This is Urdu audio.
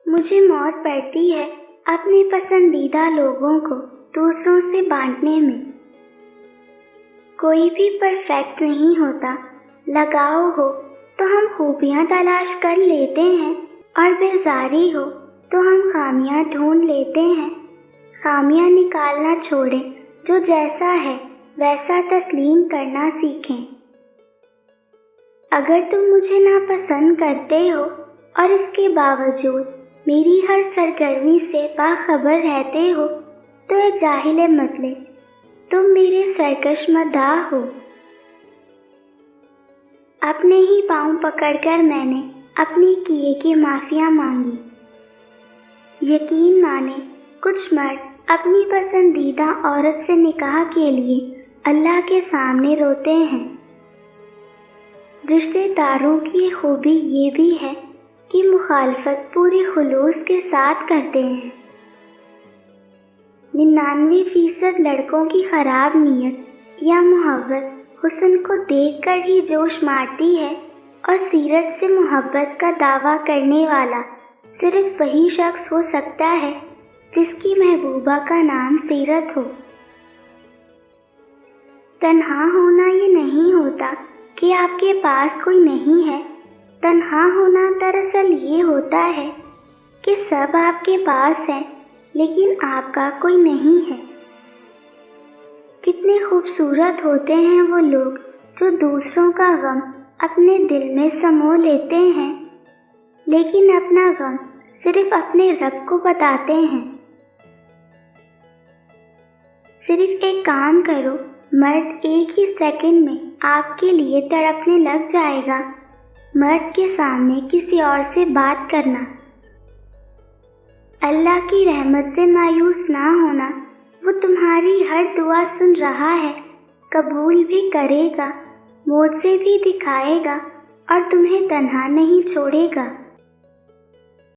مجھے موت پڑتی ہے اپنے پسندیدہ لوگوں کو دوسروں سے بانٹنے میں۔ کوئی بھی پرفیکٹ نہیں ہوتا، لگاؤ ہو تو ہم خوبیاں تلاش کر لیتے ہیں اور بیزاری ہو تو ہم خامیاں ڈھونڈ لیتے ہیں۔ خامیاں نکالنا چھوڑیں، جو جیسا ہے ویسا تسلیم کرنا سیکھیں۔ اگر تم مجھے ناپسند کرتے ہو اور اس کے باوجود میری ہر سرگرمی سے باخبر رہتے ہو تو اے جاہل مطلب، تم میرے سرکش مداح ہو۔ اپنے ہی پاؤں پکڑ کر میں نے اپنے کیے کی معافیاں مانگی۔ یقین مانے کچھ مرد اپنی پسندیدہ عورت سے نکاح کے لیے اللہ کے سامنے روتے ہیں۔ رشتے داروں کی خوبی یہ بھی ہے کہ مخالفت پورے خلوص کے ساتھ کرتے ہیں۔ 99% لڑکوں کی خراب نیت یا محبت حسن کو دیکھ کر ہی جوش مارتی ہے، اور سیرت سے محبت کا دعویٰ کرنے والا صرف وہی شخص ہو سکتا ہے جس کی محبوبہ کا نام سیرت ہو۔ تنہا ہونا یہ نہیں ہوتا کہ آپ کے پاس کوئی نہیں ہے، تنہا ہونا دراصل یہ ہوتا ہے کہ سب آپ کے پاس ہے لیکن آپ کا کوئی نہیں ہے۔ کتنے خوبصورت ہوتے ہیں وہ لوگ جو دوسروں کا غم اپنے دل میں سمو لیتے ہیں لیکن اپنا غم صرف اپنے رب کو بتاتے ہیں۔ صرف ایک کام کرو، مرد ایک ہی سیکنڈ میں آپ کے لیے تڑپنے لگ جائے گا۔ مرد کے سامنے کسی اور سے بات کرنا۔ اللہ کی رحمت سے مایوس نہ ہونا، وہ تمہاری ہر دعا سن رہا ہے، قبول بھی کرے گا، موجزے بھی دکھائے گا اور تمہیں تنہا نہیں چھوڑے گا۔